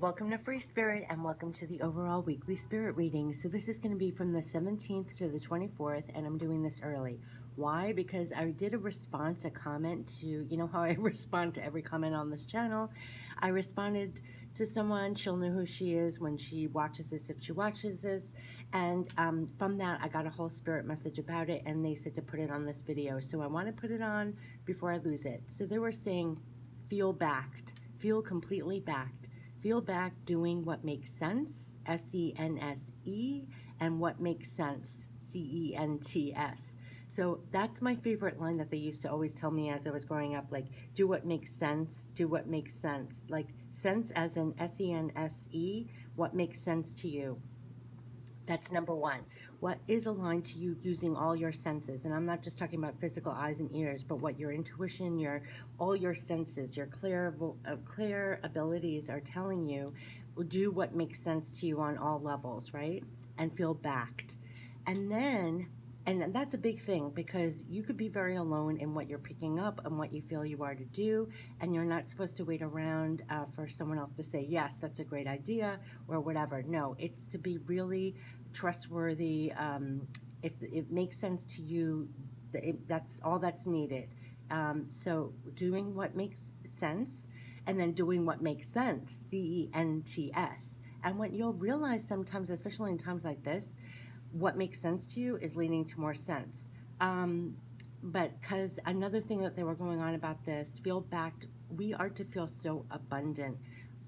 welcome to Free Spirit and welcome to the overall weekly spirit reading. So this is going to be from the 17th to the 24th, and I'm doing this early. Why? Because I did a comment to, you know how I respond to every comment on this channel. I responded to someone, she'll know who she is when she watches this, if she watches this, and from that I got a whole spirit message about it, and they said to put it on this video. So I want to put it on before I lose it. So they were saying, feel backed, feel completely backed. Feel back doing what makes sense, S-E-N-S-E, and what makes sense, C-E-N-T-S. So that's my favorite line that they used to always tell me as I was growing up, like, do what makes sense, do what makes sense. Like, sense as in S-E-N-S-E, what makes sense to you. That's number one. What is aligned to you using all your senses? And I'm not just talking about physical eyes and ears, but what your intuition, all your senses, your clear abilities are telling you. Do what makes sense to you on all levels, right? And feel backed. And then, and that's a big thing, because you could be very alone in what you're picking up and what you feel you are to do, and you're not supposed to wait around for someone else to say, yes, that's a great idea, or whatever. No, it's to be really trustworthy. If it makes sense to you, that's all that's needed. So doing what makes sense, and then doing what makes sense, C-E-N-T-S. And what you'll realize sometimes, especially in times like this, what makes sense to you is leading to more sense. But because another thing that they were going on about this, feel backed, we are to feel so abundant,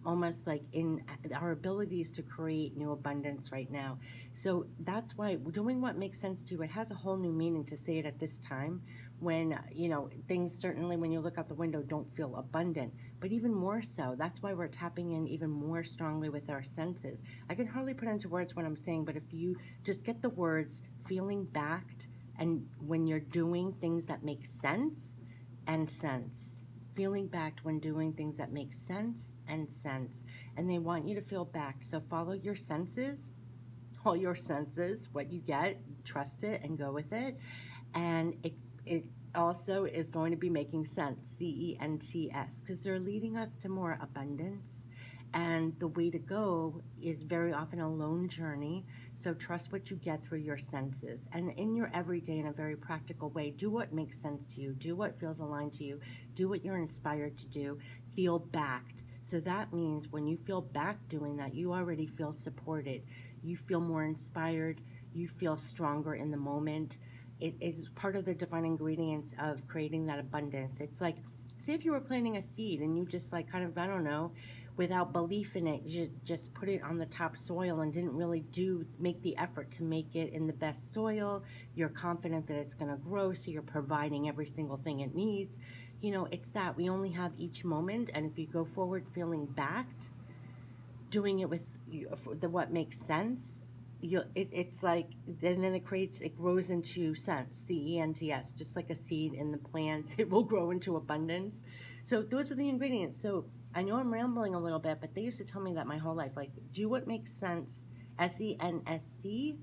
almost like in our abilities to create new abundance right now. So that's why doing what makes sense to you, it has a whole new meaning to say it at this time when, you know, things certainly when you look out the window don't feel abundant, but even more so. That's why we're tapping in even more strongly with our senses. I can hardly put into words what I'm saying, but if you just get the words feeling backed, and when you're doing things that make sense and sense, feeling backed when doing things that make sense and sense, and they want you to feel backed. So follow your senses, all your senses, what you get, trust it and go with it. And it also is going to be making sense, C-E-N-T-S, because they're leading us to more abundance. And the way to go is very often a lone journey. So trust what you get through your senses. And in your everyday, in a very practical way, do what makes sense to you. Do what feels aligned to you. Do what you're inspired to do. Feel backed. So that means when you feel backed doing that, you already feel supported. You feel more inspired. You feel stronger in the moment. It is part of the divine ingredients of creating that abundance. It's like, say if you were planting a seed and you just like kind of, I don't know, without belief in it, you just put it on the top soil and didn't really make the effort to make it in the best soil. You're confident that it's going to grow, so you're providing every single thing it needs. You know, it's that we only have each moment, and if you go forward feeling backed, doing it with what makes sense, it's like, and then it grows into sense, C-E-N-T-S, just like a seed in the plant. It will grow into abundance. So those are the ingredients. So I know I'm rambling a little bit, but they used to tell me that my whole life, like, do what makes sense, S-E-N-S-C,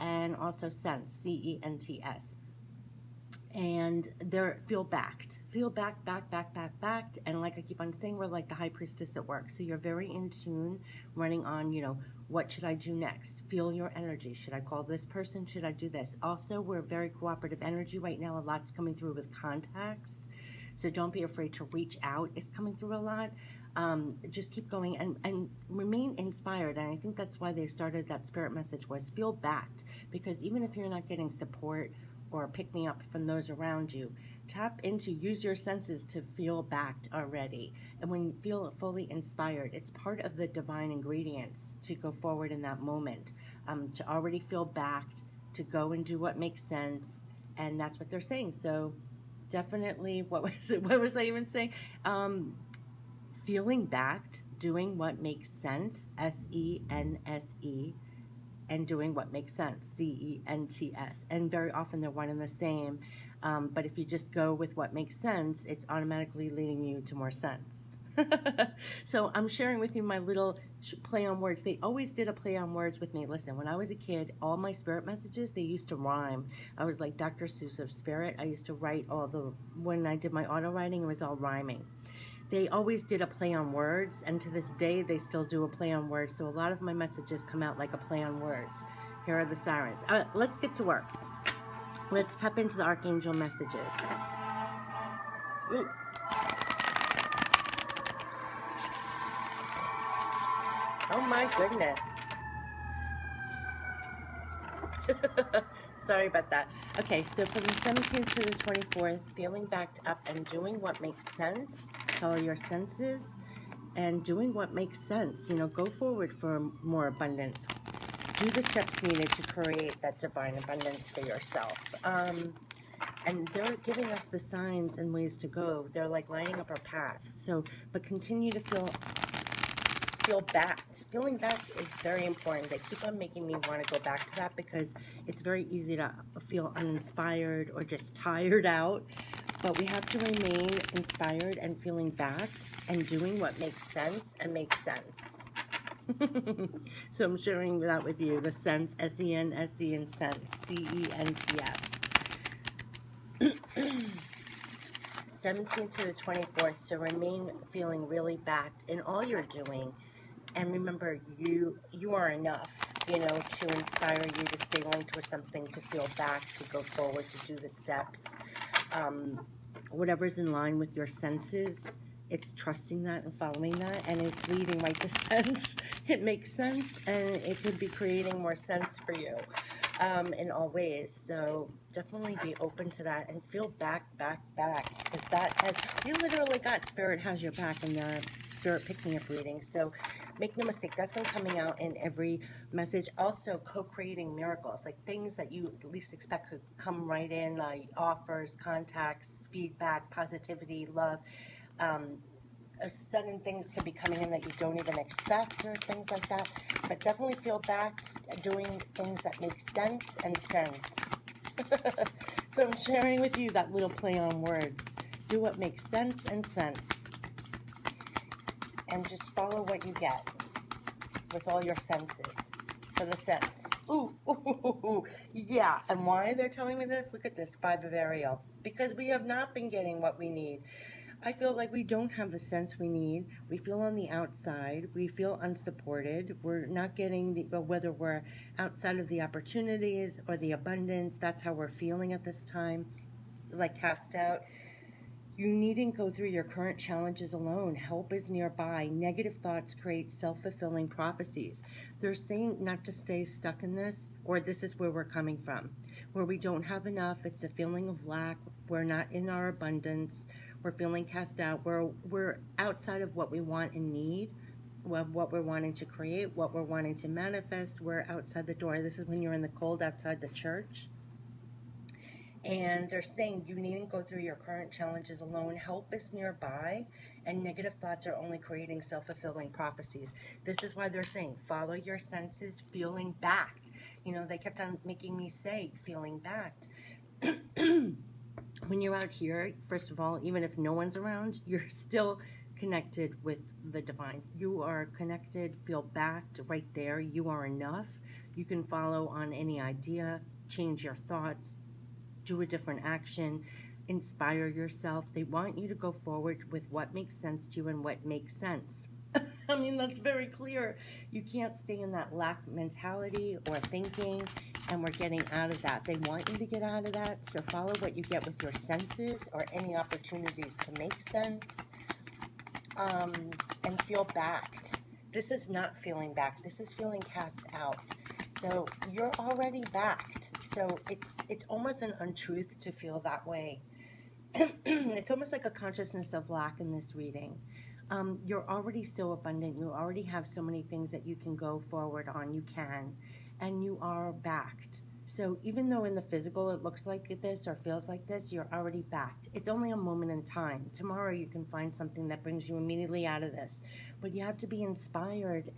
and also sense, C-E-N-T-S. And they're feel backed, backed. And like I keep on saying, we're like the high priestess at work. So you're very in tune, running on, you know, what should I do next? Feel your energy. Should I call this person? Should I do this? Also, we're very cooperative energy right now. A lot's coming through with contacts. So don't be afraid to reach out. It's coming through a lot. Just keep going and remain inspired. And I think that's why they started that spirit message, was feel backed. Because even if you're not getting support or pick me up from those around you, use your senses to feel backed already. And when you feel fully inspired, it's part of the divine ingredients to go forward in that moment, to already feel backed, to go and do what makes sense. And that's what they're saying. So definitely, what was I even saying? Feeling backed, doing what makes sense, S-E-N-S-E, and doing what makes sense, C-E-N-T-S. And very often they're one and the same. But if you just go with what makes sense, it's automatically leading you to more sense. So I'm sharing with you my little play on words. They always did a play on words with me. Listen, when I was a kid, all my spirit messages, they used to rhyme. I was like Dr. Seuss of spirit. I used to write when I did my auto writing, it was all rhyming. they always did a play on words, and to this day they still do a play on words. So a lot of my messages come out like a play on words. Here are the sirens. Let's get to work. Let's tap into the archangel messages. Ooh. Oh my goodness. Sorry about that. Okay, so from the 17th to the 24th, feeling backed up and doing what makes sense. Follow your senses and doing what makes sense. You know, go forward for more abundance. Do the steps needed to create that divine abundance for yourself. And they're giving us the signs and ways to go. They're like lining up our path. So, but continue to feel backed. Feeling backed is very important. They keep on making me want to go back to that because it's very easy to feel uninspired or just tired out. But we have to remain inspired and feeling backed and doing what makes sense and makes sense. So I'm sharing that with you. The sense, S-E-N-S-E, and sense, C-E-N-T-S. 17th to the 24th, so remain feeling really backed in all you're doing. And remember, you are enough, you know, to inspire you to stay on to something, to feel back, to go forward, to do the steps. Whatever's in line with your senses, it's trusting that and following that, and it's leading right to sense. It makes sense, and it could be creating more sense for you in all ways. So definitely be open to that and feel back, because that has, you literally got Spirit has your back in the Spirit pick-me-up reading. So make no mistake, that's been coming out in every message. Also, co-creating miracles, like things that you least expect could come right in, like offers, contacts, feedback, positivity, love. Sudden things could be coming in that you don't even expect, or things like that. But definitely feel backed, doing things that make sense and sense. So I'm sharing with you that little play on words. Do what makes sense and sense. And just follow what you get with all your senses for the sense. Ooh, yeah. And why they're telling me this? Look at this, 5 of Ariel. Because we have not been getting what we need. I feel like we don't have the sense we need. We feel on the outside. We feel unsupported. We're not getting whether we're outside of the opportunities or the abundance, that's how we're feeling at this time, like cast out. You needn't go through your current challenges alone. Help is nearby. Negative thoughts create self-fulfilling prophecies. They're saying not to stay stuck in this, or this is where we're coming from, where we don't have enough. It's a feeling of lack. We're not in our abundance. We're feeling cast out. We're outside of what we want and need, what we're wanting to create, what we're wanting to manifest. We're outside the door. This is when you're in the cold outside the church. And they're saying you needn't go through your current challenges alone. Help is nearby, and negative thoughts are only creating self-fulfilling prophecies. This is why they're saying follow your senses, feeling backed. You know, they kept on making me say feeling backed. When you're out here, first of all, even if no one's around, you're still connected with the divine. You are connected, feel backed right there. You are enough. You can follow on any idea, change your thoughts, do a different action, inspire yourself. They want you to go forward with what makes sense to you and what makes sense. I mean, that's very clear. You can't stay in that lack mentality or thinking, and we're getting out of that. They want you to get out of that, so follow what you get with your senses or any opportunities to make sense, and feel backed. This is not feeling backed. This is feeling cast out. So you're already backed. So it's almost an untruth to feel that way. It's almost like a consciousness of lack in this reading. You're already so abundant. You already have so many things that you can go forward on. You can. And you are backed. So even though in the physical it looks like this or feels like this, you're already backed. It's only a moment in time. Tomorrow you can find something that brings you immediately out of this. But you have to be inspired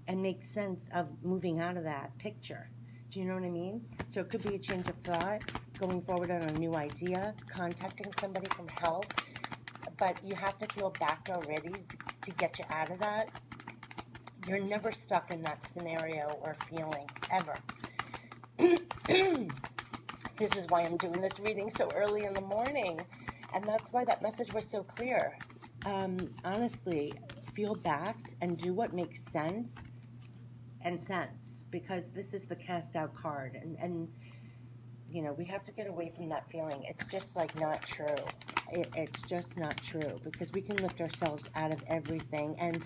and make sense of moving out of that picture. Do you know what I mean? So it could be a change of thought, going forward on a new idea, contacting somebody for help. But you have to feel backed already to get you out of that. You're never stuck in that scenario or feeling, ever. This is why I'm doing this reading so early in the morning. And that's why that message was so clear. Honestly, feel backed and do what makes sense and sense, because this is the cast out card, and you know, we have to get away from that feeling. It's just like not true. It's just not true, because we can lift ourselves out of everything, and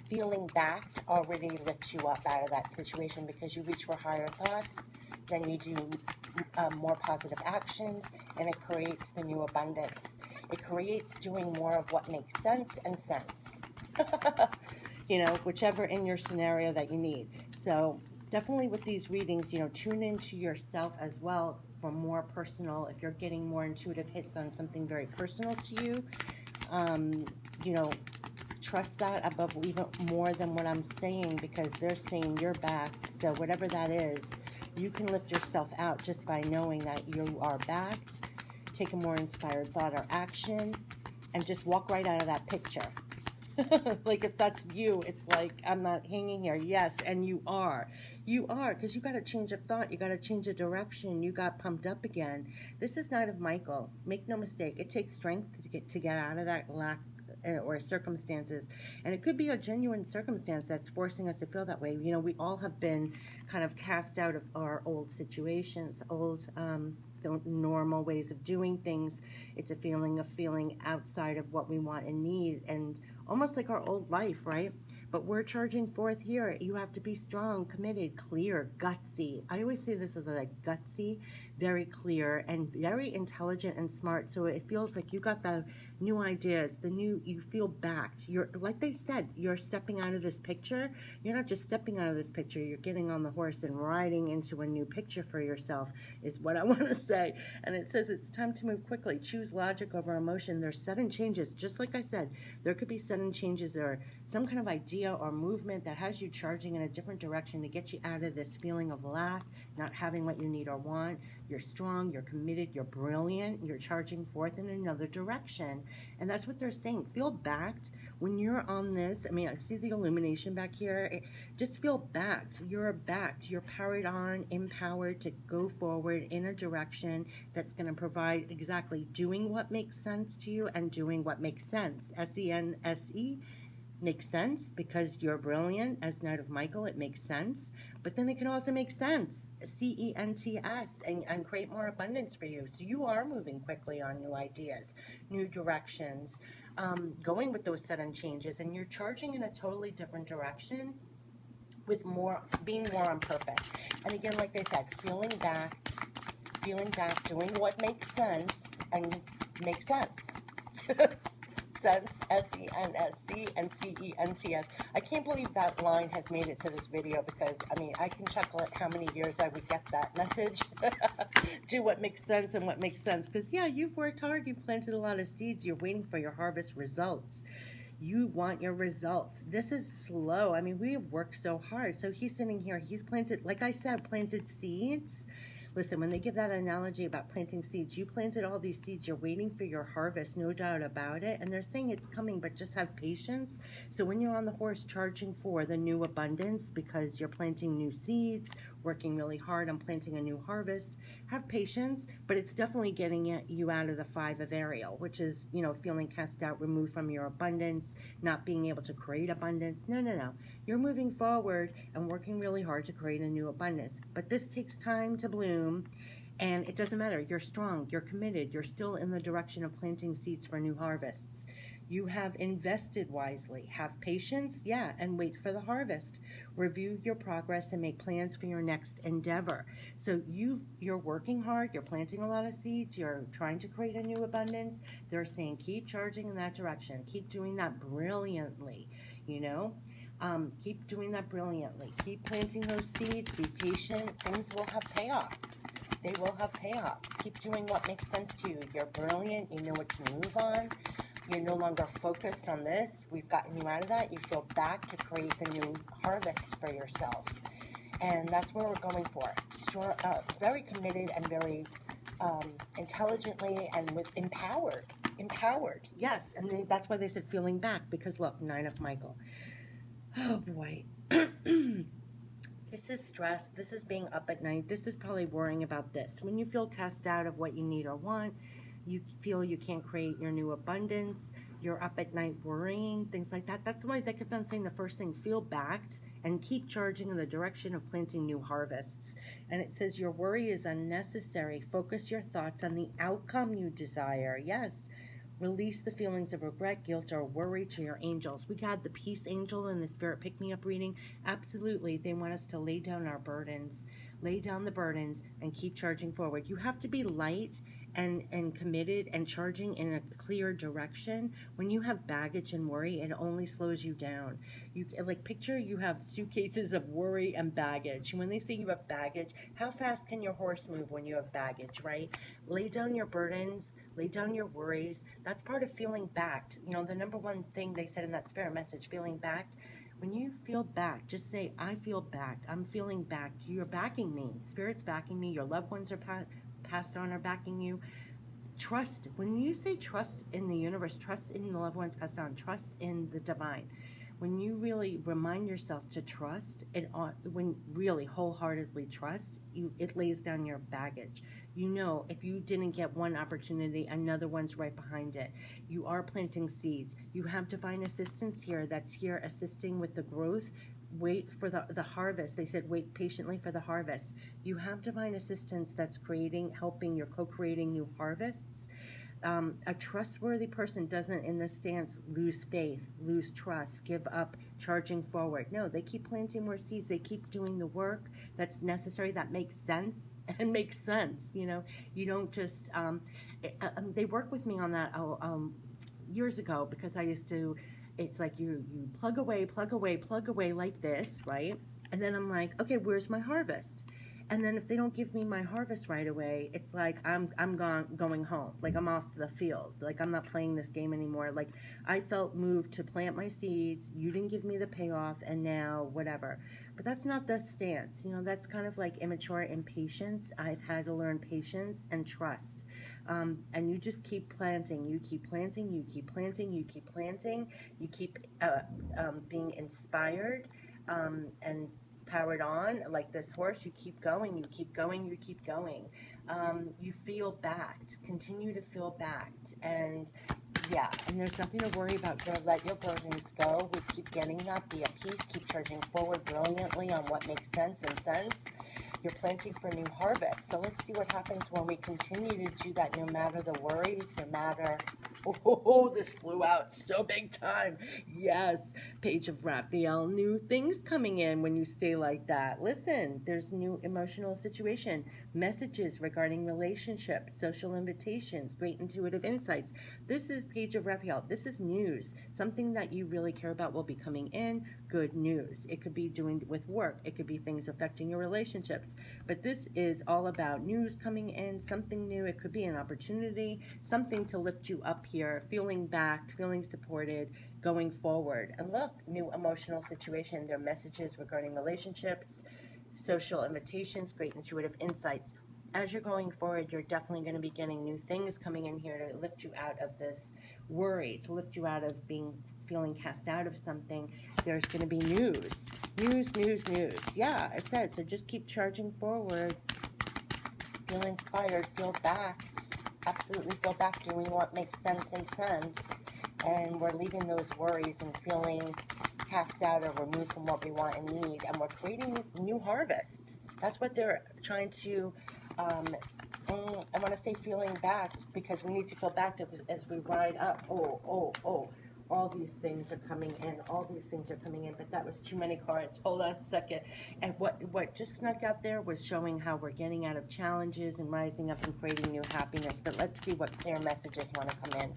feeling backed already lifts you up out of that situation, because you reach for higher thoughts, then you do more positive actions, and it creates the new abundance. It creates doing more of what makes sense and sense. You know, whichever in your scenario that you need. So definitely with these readings, you know, tune into yourself as well for more personal. If you're getting more intuitive hits on something very personal to you, you know, trust that above even more than what I'm saying, because they're saying you're backed. So whatever that is, you can lift yourself out just by knowing that you are backed. Take a more inspired thought or action and just walk right out of that picture. Like, if that's you, it's like, I'm not hanging here. Yes, and you are. You are, because you got to change of thought. You got to change of direction. You got pumped up again. This is Knight of Michael. Make no mistake. It takes strength to get out of that lack or circumstances. And it could be a genuine circumstance that's forcing us to feel that way. You know, we all have been kind of cast out of our old situations, old normal ways of doing things. It's a feeling of feeling outside of what we want and need, and almost like our old life, right? But we're charging forth here. You have to be strong, committed, clear, gutsy. I always say this as like gutsy, very clear, and very intelligent and smart. So it feels like you got the new ideas, you feel backed. You're, like they said, you're stepping out of this picture. You're not just stepping out of this picture, you're getting on the horse and riding into a new picture for yourself, is what I want to say. And it says it's time to move quickly. Choose logic over emotion. There's sudden changes. Just like I said, there could be sudden changes or some kind of idea or movement that has you charging in a different direction to get you out of this feeling of lack, not having what you need or want. You're strong, you're committed, you're brilliant, you're charging forth in another direction. And that's what they're saying. Feel backed when you're on this. I mean, I see the illumination back here. Just feel backed. You're backed. You're powered on, empowered to go forward in a direction that's going to provide exactly doing what makes sense to you and doing what makes sense. SENSE makes sense because you're brilliant. As Knight of Michael, it makes sense. But then it can also make sense. CENTS, and create more abundance for you. So you are moving quickly on new ideas, new directions, going with those sudden changes, and you're charging in a totally different direction with more, being more on purpose. And again, like they said, feeling back, doing what makes sense and makes sense. Sense, SENSC and CENTS. I can't believe that line has made it to this video, because I mean, I can chuckle at how many years I would get that message. Do what makes sense and what makes sense, because yeah, you've worked hard, you've planted a lot of seeds, you're waiting for your harvest results. You want your results. This is slow. I mean, we have worked so hard. So he's sitting here, he's planted, like I said, planted seeds. Listen, when they give that analogy about planting seeds, you planted all these seeds, you're waiting for your harvest, no doubt about it. And they're saying it's coming, but just have patience. So when you're on the horse charging for the new abundance, because you're planting new seeds, working really hard on planting a new harvest, have patience. But it's definitely getting you out of the 5 of Ariel, which is, you know, feeling cast out, removed from your abundance, not being able to create abundance. No. You're moving forward and working really hard to create a new abundance. But this takes time to bloom, and it doesn't matter. You're strong, you're committed, you're still in the direction of planting seeds for new harvests. You have invested wisely. Have patience, yeah, and wait for the harvest. Review your progress and make plans for your next endeavor. So you're working hard, you're planting a lot of seeds, you're trying to create a new abundance. They're saying keep charging in that direction. Keep doing that brilliantly, you know. Keep doing that brilliantly. Keep planting those seeds. Be patient. Things will have payoffs. They will have payoffs. Keep doing what makes sense to you. You're brilliant. You know what to move on. You're no longer focused on this. We've gotten you out of that. You feel back to create the new harvest for yourself. And that's where we're going for. Very committed and very intelligently and with empowered. Yes, and that's why they said feeling back, because look, 9 of Michael. Oh boy. This is stress. This is being up at night. This is probably worrying about this. When you feel cast out of what you need or want, you feel you can't create your new abundance, you're up at night worrying, things like that. That's why they kept on saying the first thing, feel backed and keep charging in the direction of planting new harvests. And it says your worry is unnecessary. Focus your thoughts on the outcome you desire. Yes. Release the feelings of regret, guilt, or worry to your angels. We got the peace angel in the spirit pick-me-up reading. Absolutely. They want us to lay down our burdens, lay down the burdens, and keep charging forward. You have to be light and committed and charging in a clear direction. When you have baggage and worry, it only slows you down. You like picture you have suitcases of worry and baggage. When they say you have baggage, how fast can your horse move when you have baggage, right? Lay down your burdens, lay down your worries. That's part of feeling backed. You know, the number one thing they said in that spirit message, feeling backed. When you feel backed, just say, I feel backed. I'm feeling backed. You're backing me. Spirit's backing me. Your loved ones are passed on are backing you. Trust. When you say trust in the universe, trust in the loved ones passed on, trust in the divine. When you really remind yourself to trust, when really wholeheartedly trust, it lays down your baggage. You know, if you didn't get one opportunity, another one's right behind it. You are planting seeds. You have divine assistance here that's here assisting with the growth. Wait for the harvest. They said wait patiently for the harvest. You have divine assistance that's helping, you're co-creating new harvests. A trustworthy person doesn't in this stance lose faith, lose trust, give up charging forward. No, they keep planting more seeds. They keep doing the work that's necessary, that makes sense and makes sense. You know, you don't just, they work with me on that years ago because I used to, it's like you plug away, plug away, plug away like this, right? And then I'm like, okay, where's my harvest? And then if they don't give me my harvest right away, it's like I'm going home. Like I'm off the field. Like I'm not playing this game anymore. Like I felt moved to plant my seeds. You didn't give me the payoff, and now whatever. But that's not the stance. You know, that's kind of like immature impatience. I've had to learn patience and trust. And you just keep planting. You keep planting. You keep planting. You keep planting. You keep being inspired and powered on like this horse. You keep going, you keep going, you keep going. You feel backed. Continue to feel backed. And yeah, and there's nothing to worry about. Girl, let your burdens go. We keep getting that. Be at peace. Keep charging forward brilliantly on what makes sense and sense. You're planting for new harvest. So let's see what happens when we continue to do that, no matter the worries, no matter... Oh, this flew out so big time. Yes, Page of Raphael, new things coming in when you stay like that. Listen, there's new emotional situation, messages regarding relationships, social invitations, great intuitive insights. This is Page of Raphael. This is news. Something that you really care about will be coming in. Good news. It could be doing with work. It could be things affecting your relationships. But this is all about news coming in, something new. It could be an opportunity, something to lift you up here, feeling backed, feeling supported, going forward. And look, new emotional situation. There are messages regarding relationships, social invitations, great intuitive insights. As you're going forward, you're definitely going to be getting new things coming in here to lift you out of this worry, to lift you out of feeling cast out of something. There's going to be news. News. Yeah, it says, so just keep charging forward. Feel inspired, feel backed. Absolutely feel back, doing what makes sense and sense. And we're leaving those worries and feeling cast out or removed from what we want and need. And we're creating new harvests. That's what they're trying to, I want to say feeling backed, because we need to feel backed as we ride up. Oh. All these things are coming in. But that was too many cards. Hold on a second. And what just snuck out there was showing how we're getting out of challenges and rising up and creating new happiness. But let's see what clear messages want to come in.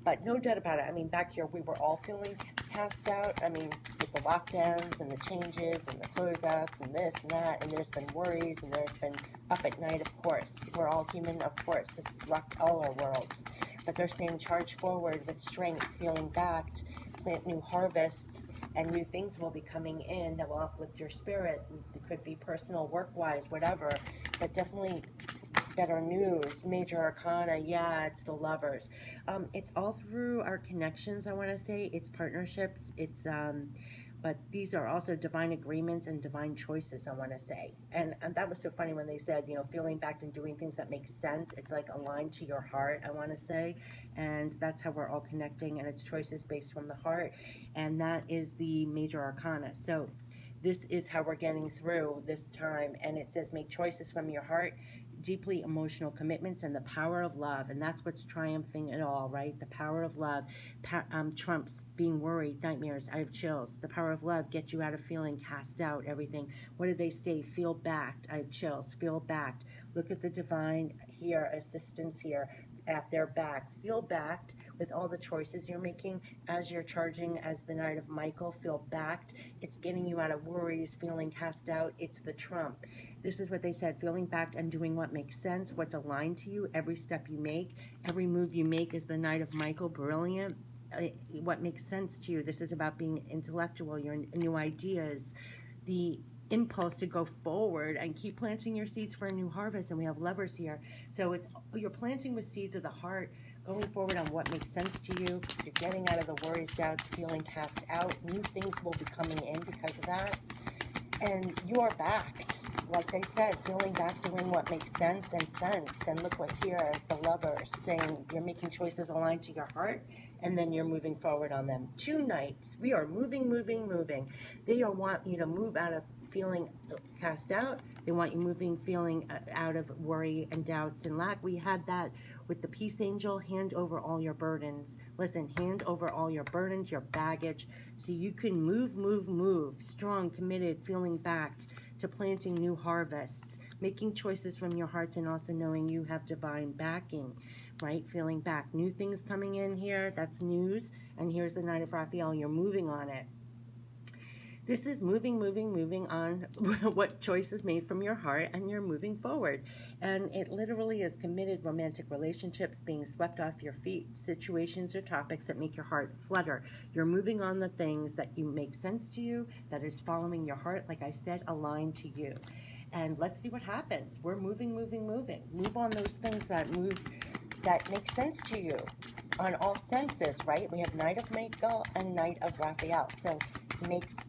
But no doubt about it. I mean, back here, we were all feeling cast out. I mean, with the lockdowns and the changes and the closeouts and this and that. And there's been worries and there's been up at night, of course. We're all human, of course. This has rocked all our worlds. But they're saying charge forward with strength, feeling backed, plant new harvests, and new things will be coming in that will uplift your spirit. It could be personal, work-wise, whatever, but definitely better news. Major arcana, yeah, it's the Lovers. It's all through our connections, I want to say. It's partnerships. It's but these are also divine agreements and divine choices, I want to say. And that was so funny when they said, you know, feeling back and doing things that make sense. It's like aligned to your heart, I want to say. And that's how we're all connecting, and it's choices based from the heart. And that is the major arcana. So this is how we're getting through this time. And it says, make choices from your heart, deeply emotional commitments, and the power of love. And that's what's triumphing it all, right? The power of love trumps being worried, nightmares. I have chills. The power of love gets you out of feeling cast out, everything. What did they say? Feel backed. I have chills. Feel backed. Look at the divine here, assistance here at their back. Feel backed with all the choices you're making as you're charging as the Knight of Michael. Feel backed. It's getting you out of worries, feeling cast out. It's the trump. This is what they said, feeling backed and doing what makes sense, what's aligned to you, every step you make, every move you make is the Knight of Michael, brilliant. What makes sense to you. This is about being intellectual, your new ideas, the impulse to go forward and keep planting your seeds for a new harvest. And we have Lovers here. So it's you're planting with seeds of the heart, going forward on what makes sense to you. You're getting out of the worries, doubts, feeling cast out. New things will be coming in because of that. And you are backed. Like they said, feeling back, doing what makes sense. And look what here, the Lovers, saying you're making choices aligned to your heart, and then you're moving forward on them. 2 nights. We are moving, moving, moving. They want you to move out of feeling cast out. They want you moving, feeling out of worry and doubts and lack. We had that with the Peace Angel, hand over all your burdens. Listen, hand over all your burdens, your baggage, so you can move, move, move, strong, committed, feeling backed to planting new harvests, making choices from your hearts, and also knowing you have divine backing, right? Feeling back. New things coming in here, that's news. And here's the Knight of Raphael, you're moving on it. This is moving, moving, moving on what choice is made from your heart, and you're moving forward. And it literally is committed romantic relationships being swept off your feet, situations or topics that make your heart flutter. You're moving on the things that you make sense to you, that is following your heart, like I said, aligned to you. And let's see what happens. We're moving, moving, moving. Move on those things that make sense to you on all senses, right? We have Knight of Michael and Knight of Raphael. So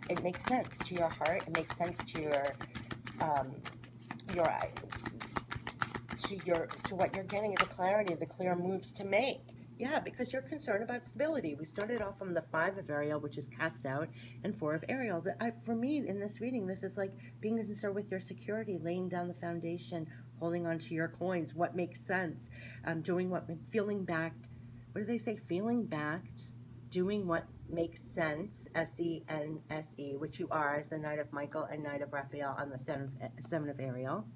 it makes sense to your heart. It makes sense to to what you're getting, the clarity, the clear moves to make. Yeah, because you're concerned about stability. We started off from the 5 of Ariel, which is cast out, and 4 of Ariel. For me, in this reading, this is like being concerned with your security, laying down the foundation, holding on to your coins, what makes sense, feeling backed. What do they say? Feeling backed, doing what makes sense, S-E-N-S-E, which you are as the Knight of Michael and Knight of Raphael on the 7 of Ariel.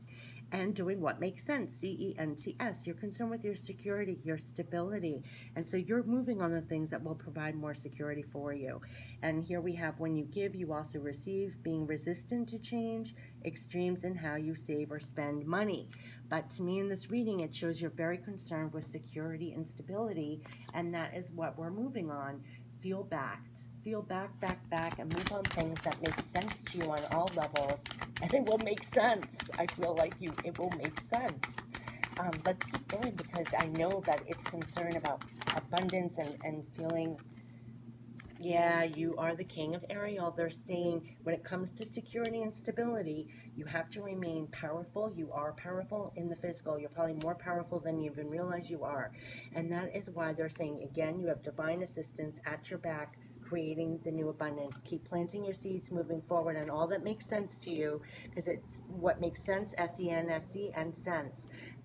And doing what makes sense, C-E-N-T-S. You're concerned with your security, your stability. And so you're moving on the things that will provide more security for you. And here we have, when you give, you also receive, being resistant to change, extremes in how you save or spend money. But to me in this reading, it shows you're very concerned with security and stability, and that is what we're moving on. Feel backed. Feel back, and move on things that make sense to you on all levels, and it will make sense. I feel like it will make sense. Let's keep going, because I know that it's concern about abundance and feeling, yeah, you are the King of Ariel. They're saying when it comes to security and stability, you have to remain powerful. You are powerful in the physical. You're probably more powerful than you even realize you are. And that is why they're saying, again, you have divine assistance at your back, creating the new abundance. Keep planting your seeds, moving forward, and all that makes sense to you, because it's what makes sense, S-E-N-S-E, and sense.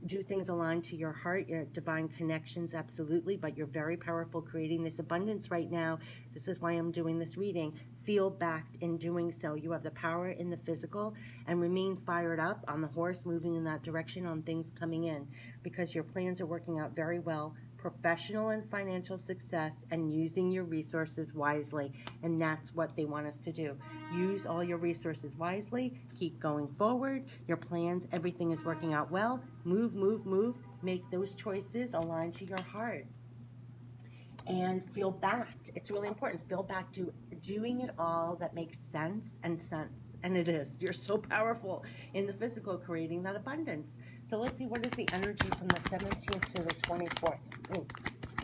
Do things aligned to your heart, your divine connections, absolutely, but you're very powerful creating this abundance right now. This is why I'm doing this reading. Feel backed in doing so. You have the power in the physical, and remain fired up on the horse, moving in that direction on things coming in, because your plans are working out very well. Professional and financial success, and using your resources wisely. And that's what they want us to do. Use all your resources wisely. Keep going forward. Your plans, everything is working out well. Move, move, move. Make those choices aligned to your heart. And feel backed. It's really important. Feel back to doing it all that makes sense and sense. And it is. You're so powerful in the physical, creating that abundance. So let's see, what is the energy from the 17th to the 24th?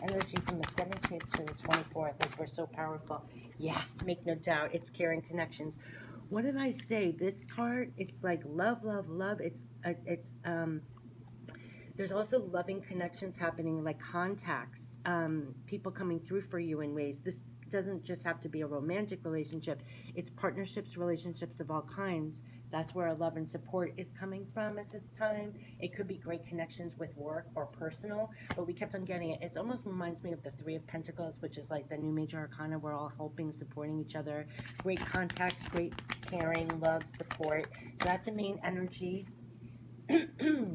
energy from the 17th to the 24th, as we're so powerful. Yeah, make no doubt, it's caring connections. What did I say? This card, it's like love, love, love. It's there's also loving connections happening, like contacts, people coming through for you in ways. This doesn't just have to be a romantic relationship, it's partnerships, relationships of all kinds. That's where our love and support is coming from at this time. It could be great connections with work or personal, but we kept on getting it. It almost reminds me of the Three of Pentacles, which is like the new major arcana. We're all helping, supporting each other. Great contacts, great caring, love, support. So that's a main energy.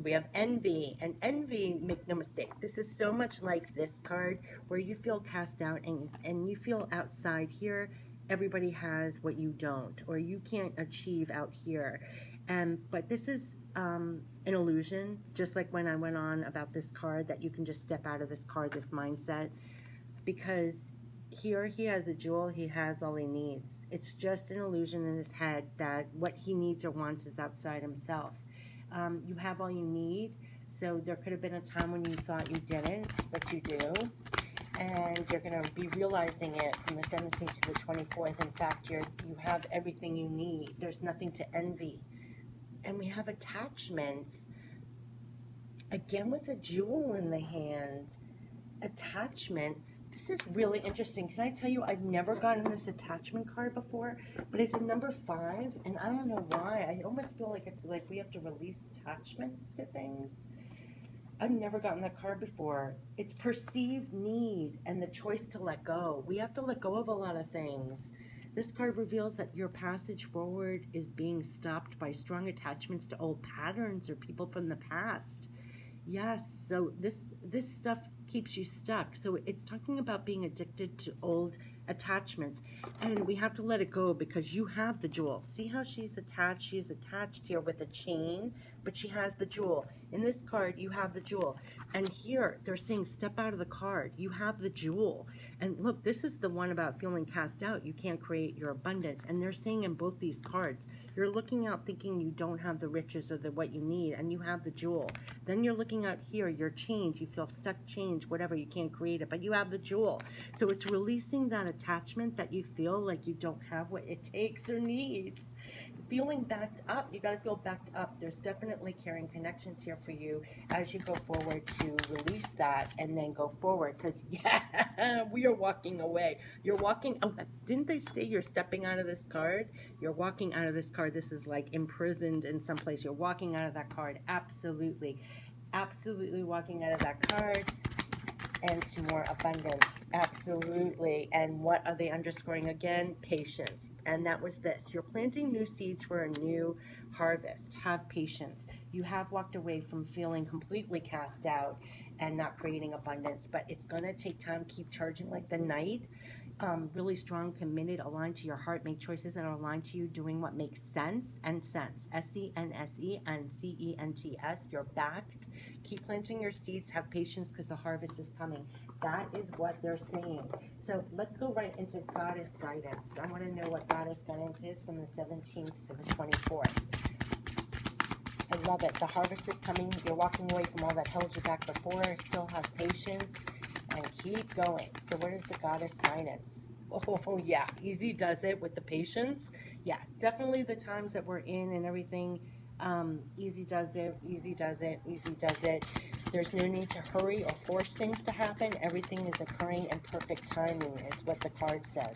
We have envy, and envy, make no mistake, this is so much like this card where you feel cast out and you feel outside here. Everybody has what you don't, or you can't achieve out here. But this is an illusion, just like when I went on about this card, that you can just step out of this card, this mindset, because here he has a jewel, he has all he needs. It's just an illusion in his head that what he needs or wants is outside himself. You have all you need. So there could have been a time when you thought you didn't, but you do. And you're going to be realizing it from the 17th to the 24th. In fact, you have everything you need. There's nothing to envy. And we have attachments. Again, with a jewel in the hand. Attachment. This is really interesting. Can I tell you, I've never gotten this attachment card before, but it's a number 5, and I don't know why. I almost feel like it's like we have to release attachments to things. I've never gotten that card before. It's perceived need and the choice to let go. We have to let go of a lot of things. This card reveals that your passage forward is being stopped by strong attachments to old patterns or people from the past. Yes, so this stuff keeps you stuck. So it's talking about being addicted to old attachments, and we have to let it go because you have the jewel. See how she's attached? She's attached here with a chain, but she has the jewel. In this card, you have the jewel. And here, they're saying step out of the card. You have the jewel. And look, this is the one about feeling cast out. You can't create your abundance. And they're saying in both these cards, you're looking out thinking you don't have the riches or what you need, and you have the jewel. Then you're looking out here, you're chained, you feel stuck, chained, whatever, you can't create it, but you have the jewel. So it's releasing that attachment that you feel like you don't have what it takes or needs. Feeling backed up, you got to feel backed up. There's definitely caring connections here for you as you go forward to release that and then go forward, because yeah, we are walking away. You're walking, oh, didn't they say you're stepping out of this card? You're walking out of this card. This is like imprisoned in some place. You're walking out of that card. Absolutely, absolutely walking out of that card. And to more abundance. Absolutely. And what are they underscoring again? Patience. And that was this. You're planting new seeds for a new harvest. Have patience. You have walked away from feeling completely cast out and not creating abundance, but it's going to take time. Keep charging like the knight. Really strong, committed, aligned to your heart. Make choices that are aligned to you, doing what makes sense and sense. S-E-N-S-E and C-E-N-T-S. You're backed. Keep planting your seeds. Have patience because the harvest is coming. That is what they're saying. So let's go right into Goddess guidance. I want to know what Goddess guidance is from the 17th to the 24th. I love it. The harvest is coming. You're walking away from all that held you back before. Still have patience and keep going. So what is the Goddess guidance? Oh yeah, easy does it with the patience. Yeah, definitely the times that we're in and everything. Easy does it, easy does it, easy does it. There's no need to hurry or force things to happen. Everything is occurring in perfect timing is what the card says.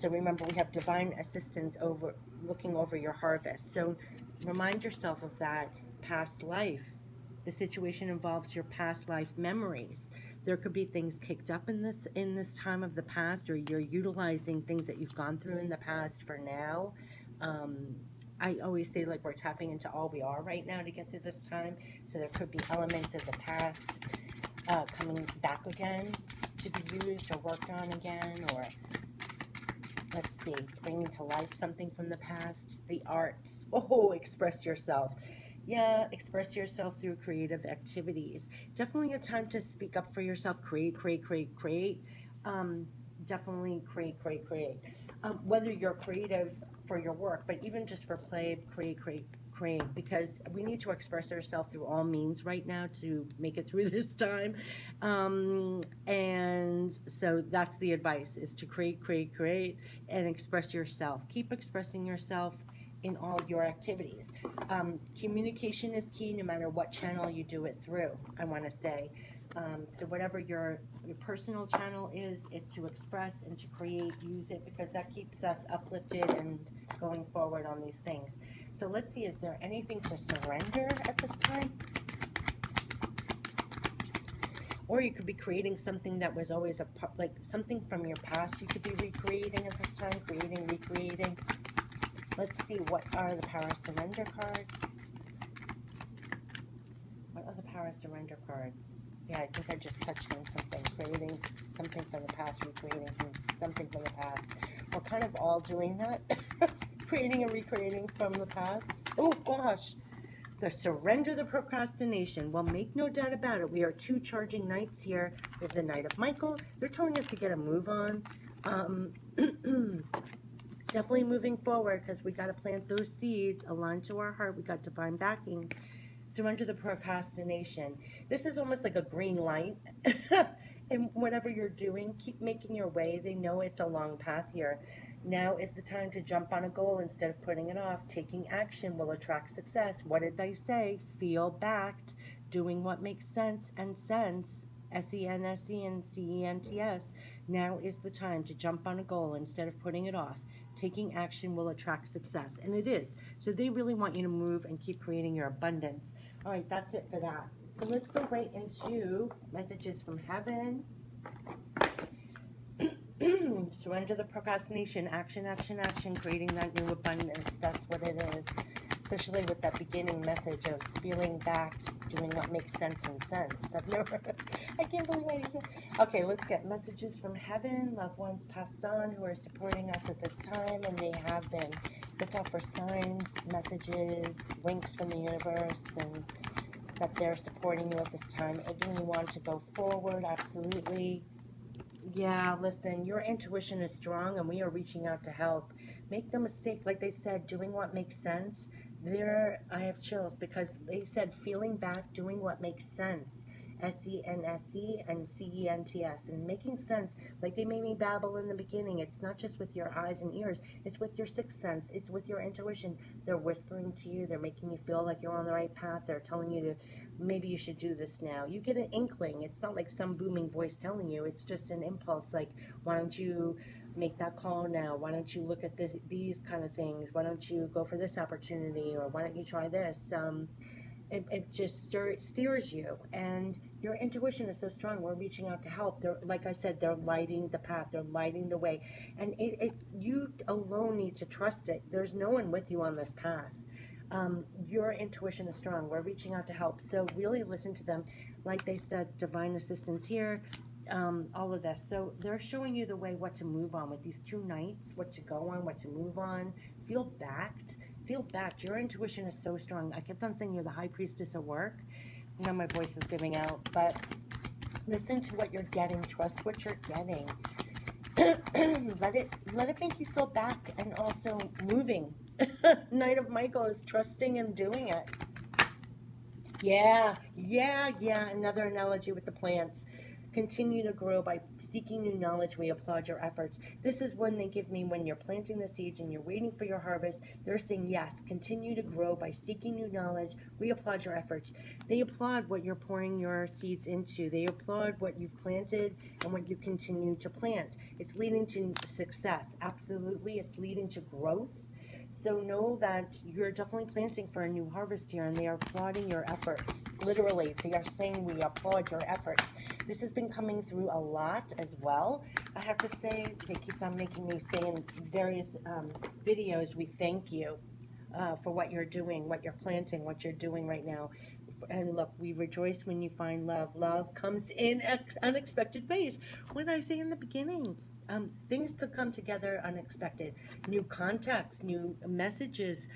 So remember, we have divine assistance over looking over your harvest. So remind yourself of that past life. The situation involves your past life memories. There could be things kicked up in this time of the past, or you're utilizing things that you've gone through in the past for now. I always say, like, we're tapping into all we are right now to get through this time. So there could be elements of the past coming back again to be used or worked on again, or let's see, bringing to life something from the past. The arts. Oh, express yourself. Yeah, express yourself through creative activities. Definitely a time to speak up for yourself. Create, create, create, create. Definitely create, create, create. Whether you're creative for your work, but even just for play, create, because we need to express ourselves through all means right now to make it through this time. And so that's the advice, is to create, and express yourself. Keep expressing yourself in all your activities. Communication is key no matter what channel you do it through, I want to say. So whatever your personal channel is, it to express and to create, use it, because that keeps us uplifted and going forward on these things. So let's see, is there anything to surrender at this time? Or you could be creating something that was always like something from your past. You could be recreating at this time, creating, recreating. Let's see, what are the power surrender cards? What are the power surrender cards? Yeah, I think I just touched on something. Creating something from the past, recreating something from the past. We're kind of all doing that. Creating and recreating from the past. Oh, gosh. The surrender, the procrastination. Well, make no doubt about it. We are two charging knights here. We have the Knight of Michael. They're telling us to get a move on. Definitely moving forward, because we got to plant those seeds aligned to our heart. We got divine backing. Surrender the procrastination. This is almost like a green light. And whatever you're doing, keep making your way. They know it's a long path here. Now is the time to jump on a goal instead of putting it off. Taking action will attract success. What did they say? Feel backed. Doing what makes sense and sense. S-E-N-S-E and C-E-N-T-S. Now is the time to jump on a goal instead of putting it off. Taking action will attract success. And it is. So they really want you to move and keep creating your abundance. All right, that's it for that. So let's go right into messages from heaven. Surrender the procrastination. Action, action, action. Creating that new abundance. That's what it is. Especially with that beginning message of feeling backed, doing what makes sense and sense. I can't believe I said. Okay, let's get messages from heaven. Loved ones passed on who are supporting us at this time, and they have been. Look out for signs, messages, winks from the universe, and that they're supporting you at this time, egging you on to go forward. Absolutely. Yeah, listen, your intuition is strong, and we are reaching out to help. Make no mistake, like they said, doing what makes sense. I have chills, because they said feeling back, doing what makes sense. S-E-N-S-E and C-E-N-T-S. And making sense, like they made me babble in the beginning. It's not just with your eyes and ears. It's with your sixth sense. It's with your intuition. They're whispering to you. They're making you feel like you're on the right path. They're telling you to, maybe you should do this now. You get an inkling. It's not like some booming voice telling you. It's just an impulse, like, why don't you make that call now? Why don't you look at these kind of things? Why don't you go for this opportunity? Or why don't you try this? It just steers you, and your intuition is so strong. We're reaching out to help. They're, like I said, they're lighting the path. They're lighting the way, and you alone need to trust it. There's no one with you on this path. Your intuition is strong. We're reaching out to help, so really listen to them. Like they said, divine assistance here. All of this. So they're showing you the way, what to move on with these two knights, what to go on, what to move on. Feel backed. Feel backed. Your intuition is so strong. I kept on saying you're the high priestess of work. Now my voice is giving out, but listen to what you're getting. Trust what you're getting. let it make you feel backed and also moving. Knight of Michael is trusting and doing it. Yeah. Another analogy with the plants. Continue to grow by seeking new knowledge. We applaud your efforts. This is when they give me, when you're planting the seeds and you're waiting for your harvest, they're saying, yes, continue to grow by seeking new knowledge. We applaud your efforts. They applaud what you're pouring your seeds into. They applaud what you've planted and what you continue to plant. It's leading to success. Absolutely. It's leading to growth. So know that you're definitely planting for a new harvest here, and they are applauding your efforts. Literally, they are saying we applaud your efforts. This has been coming through a lot as well. I have to say, they keep on making me say in various videos, we thank you for what you're doing, what you're planting, what you're doing right now. And look, we rejoice when you find love. Love comes in unexpected ways. When I say in the beginning, things could come together unexpected. New contacts, new messages.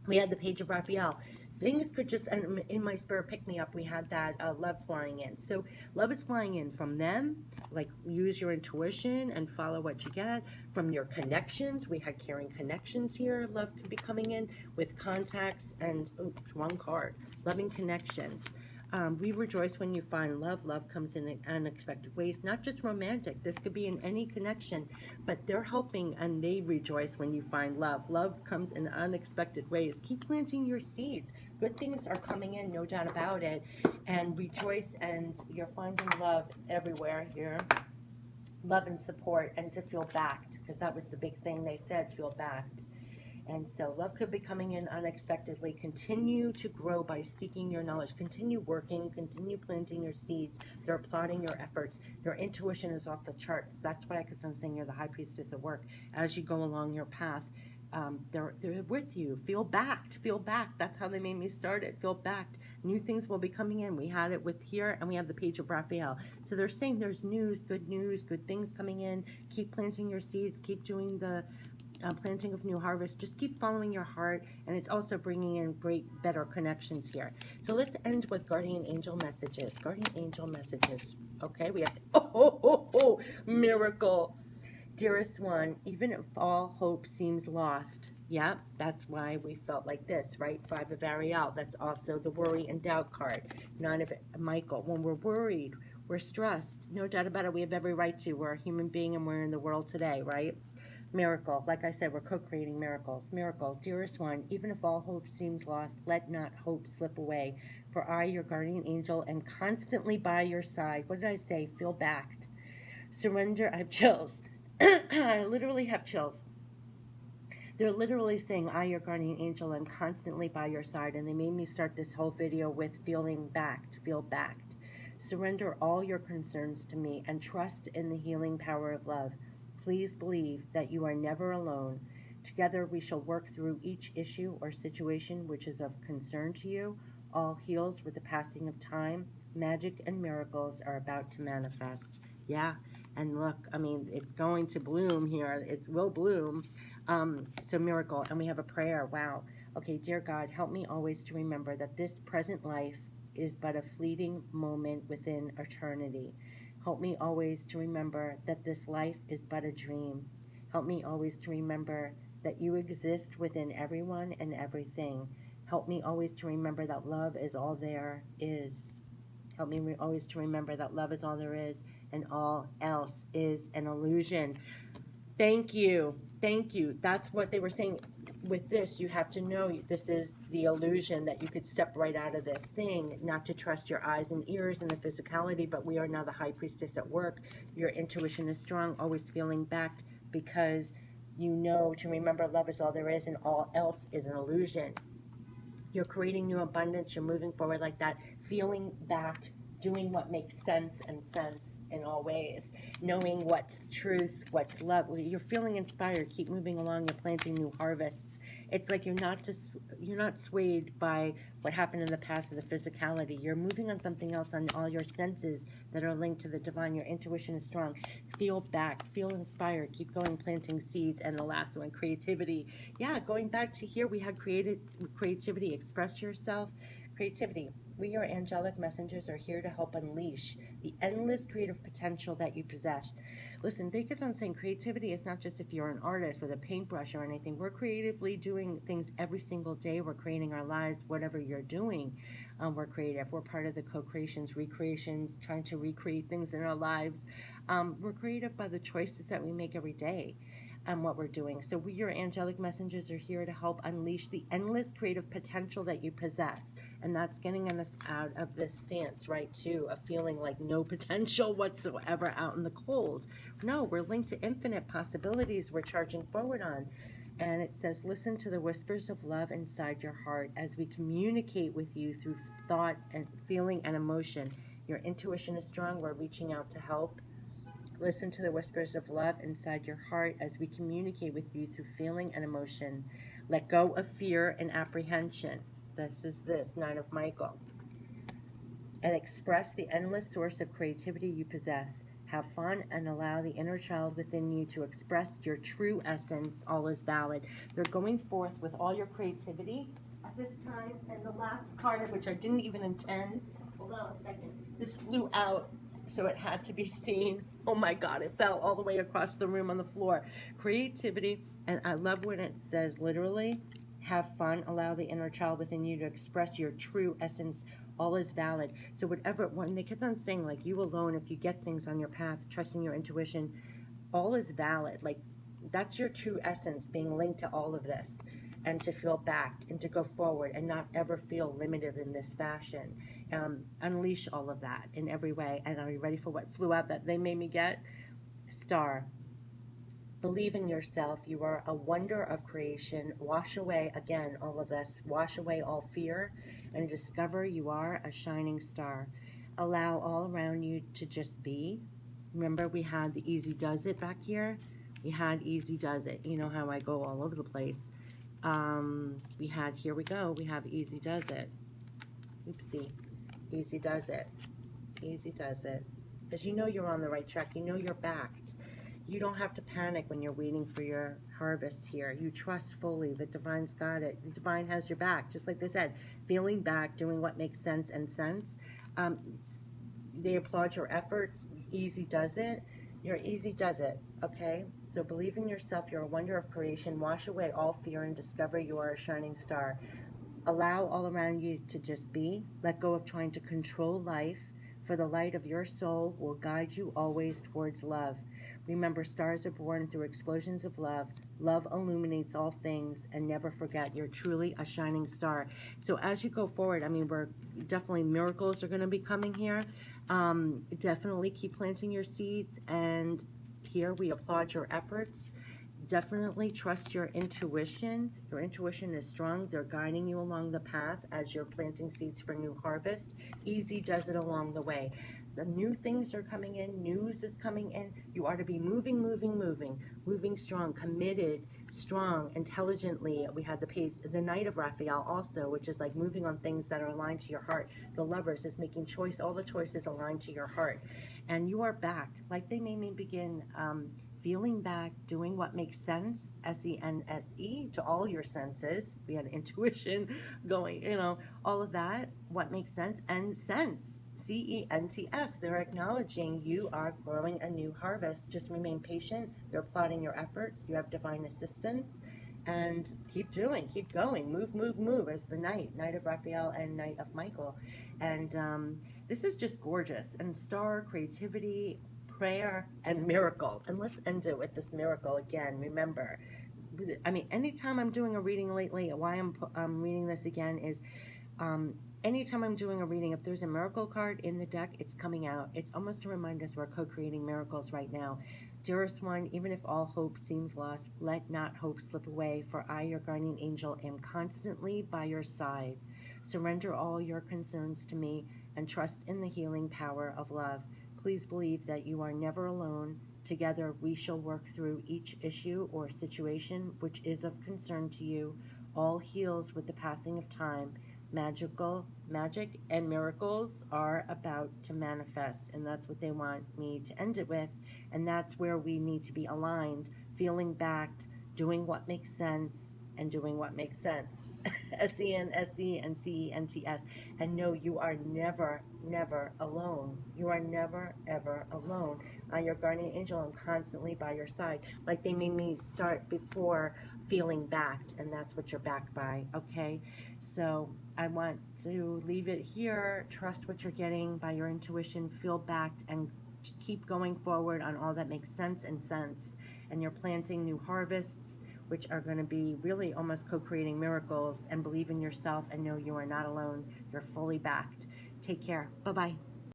We had the Page of Raphael. things could just, and in my spirit pick me up, we had that love flying in. So love is flying in from them, like use your intuition and follow what you get. From your connections, we had caring connections here. Love could be coming in with contacts and, oops, wrong card, loving connections. We rejoice when you find love. Love comes in unexpected ways, not just romantic. This could be in any connection, but they're helping and they rejoice when you find love. Love comes in unexpected ways. Keep planting your seeds. Good things are coming in, no doubt about it. And rejoice, and you're finding love everywhere here. Love and support, and to feel backed, because that was the big thing they said, feel backed. And so love could be coming in unexpectedly. Continue to grow by seeking your knowledge. Continue working. Continue planting your seeds. They're applauding your efforts. Your intuition is off the charts. That's why I kept on saying you're the high priestess of work. As you go along your path, they're with you. Feel backed. Feel backed. That's how they made me start it. Feel backed. New things will be coming in. We had it with here, and we have the page of Raphael. So they're saying there's news, good things coming in. Keep planting your seeds. Keep doing the planting of new harvest. Just keep following your heart, and it's also bringing in great, better connections here. So let's end with guardian angel messages. Guardian angel messages. Okay, we have miracle. Dearest one, even if all hope seems lost. Yep, that's why we felt like this, right? Five of Ariel. That's also the worry and doubt card. Nine of Michael. When we're worried, we're stressed. No doubt about it. We have every right to. We're a human being and we're in the world today, right? Miracle, like I said, we're co-creating miracles. Miracle, dearest one, even if all hope seems lost, let not hope slip away. For I, your guardian angel, am constantly by your side. What did I say? Feel backed. Surrender. I have chills. I literally have chills. They're literally saying, I, your guardian angel, am constantly by your side. And they made me start this whole video with feeling backed. Feel backed. Surrender all your concerns to me and trust in the healing power of love. Please believe that you are never alone. Together we shall work through each issue or situation which is of concern to you. All heals with the passing of time. Magic and miracles are about to manifest. Yeah, and look, I mean, it's going to bloom here. It will bloom. So miracle, and we have a prayer. Wow. Okay, dear God, help me always to remember that this present life is but a fleeting moment within eternity. Help me always to remember that this life is but a dream. Help me always to remember that you exist within everyone and everything. Help me always to remember that love is all there is. Help me always to remember that love is all there is and all else is an illusion. Thank you. Thank you. That's what they were saying. With this, you have to know this is the illusion, that you could step right out of this thing, not to trust your eyes and ears and the physicality, but we are now the high priestess at work. Your intuition is strong, always feeling backed, because you know to remember love is all there is and all else is an illusion. You're creating new abundance. You're moving forward like that, feeling backed, doing what makes sense in all ways, knowing what's truth, what's love. You're feeling inspired. Keep moving along. You're planting new harvests. It's like you're not swayed by what happened in the past or the physicality. You're moving on something else, on all your senses that are linked to the divine. Your intuition is strong. Feel back. Feel inspired. Keep going, planting seeds. And the last one, creativity. Yeah, going back to here, we had creativity. Express yourself. Creativity. We, your angelic messengers, are here to help unleash the endless creative potential that you possess. Listen, they kept on saying creativity is not just if you're an artist with a paintbrush or anything. We're creatively doing things every single day. We're creating our lives, whatever you're doing. We're creative. We're part of the co-creations, recreations, trying to recreate things in our lives. We're creative by the choices that we make every day. And what we're doing. So we, your angelic messengers, are here to help unleash the endless creative potential that you possess. And that's getting us out of this stance, right, too, of feeling like no potential whatsoever out in the cold. No, we're linked to infinite possibilities we're charging forward on. And it says, listen to the whispers of love inside your heart as we communicate with you through thought and feeling and emotion. Your intuition is strong. We're reaching out to help. Listen to the whispers of love inside your heart as we communicate with you through feeling and emotion. Let go of fear and apprehension. This, Nine of Michael. And express the endless source of creativity you possess. Have fun and allow the inner child within you to express your true essence. All is valid. They're going forth with all your creativity. back this time. And the last card, which I didn't even intend, hold on a second, this flew out, so it had to be seen. Oh my God, it fell all the way across the room on the floor. Creativity, and I love when it says literally, have fun, allow the inner child within you to express your true essence. All is valid. So whatever, when they kept on saying, like, you alone, if you get things on your path, trusting your intuition, all is valid. Like, that's your true essence, being linked to all of this, and to feel backed and to go forward and not ever feel limited in this fashion. Unleash all of that in every way. And are you ready for what flew out that they made me get? Star. Believe in yourself. You are a wonder of creation. Wash away, again, all of this. Wash away all fear and discover you are a shining star. Allow all around you to just be. Remember, we had the easy does it back here. We had easy does it. You know how I go all over the place. We had, here we go. We have easy does it. Oopsie. Easy does it. Easy does it. Because you know you're on the right track. You know you're backed. You don't have to panic when you're waiting for your harvest here. You trust fully. The divine's got it. The divine has your back. Just like they said, feeling back, doing what makes sense and sense. They applaud your efforts. Easy does it. You're easy does it, okay? So believe in yourself. You're a wonder of creation. Wash away all fear and discover you are a shining star. Allow all around you to just be. Let go of trying to control life, for the light of your soul will guide you always towards love. Remember, stars are born through explosions of love. Love illuminates all things, and never forget, you're truly a shining star. So as you go forward, I mean, we're definitely, miracles are going to be coming here. Definitely keep planting your seeds, and here we applaud your efforts. Definitely trust your intuition. Your intuition is strong. They're guiding you along the path as you're planting seeds for new harvest. Easy does it along the way. The new things are coming in. News is coming in. You are to be moving, moving, moving. Moving strong, committed, strong, intelligently. We had the Knight of Raphael also, which is like moving on things that are aligned to your heart. The Lovers is making choice. All the choices aligned to your heart. And you are backed. Like they made me begin feeling back, doing what makes sense, S-E-N-S-E, to all your senses. We had intuition going, you know, all of that, what makes sense, and sense, C-E-N-T-S. They're acknowledging you are growing a new harvest. Just remain patient. They're applauding your efforts. You have divine assistance. And keep doing, keep going. Move, move, move as the Knight of Raphael and Knight of Michael. And this is just gorgeous. And star, creativity, prayer, and miracle. And let's end it with this miracle again. Remember, I mean, anytime I'm doing a reading lately, why I'm reading this again is anytime I'm doing a reading, if there's a miracle card in the deck, it's coming out. It's almost to remind us we're co-creating miracles right now. Dearest one, even if all hope seems lost, let not hope slip away, for I, your guardian angel, am constantly by your side. Surrender all your concerns to me and trust in the healing power of love. Please believe that you are never alone. Together we shall work through each issue or situation which is of concern to you. All heals with the passing of time. Magic and miracles are about to manifest, and that's what they want me to end it with. And that's where we need to be aligned, feeling backed, doing what makes sense, and doing what makes sense. S-E-N-S-E and C-E-N-T-S. And no, you are never, never alone. You are never, ever alone. Your guardian angel, I'm constantly by your side. Like they made me start before, feeling backed, and that's what you're backed by, okay? So I want to leave it here. Trust what you're getting by your intuition. Feel backed and keep going forward on all that makes sense and sense. And you're planting new harvests, which are going to be really almost co-creating miracles. And believe in yourself and know you are not alone. You're fully backed. Take care. Bye-bye.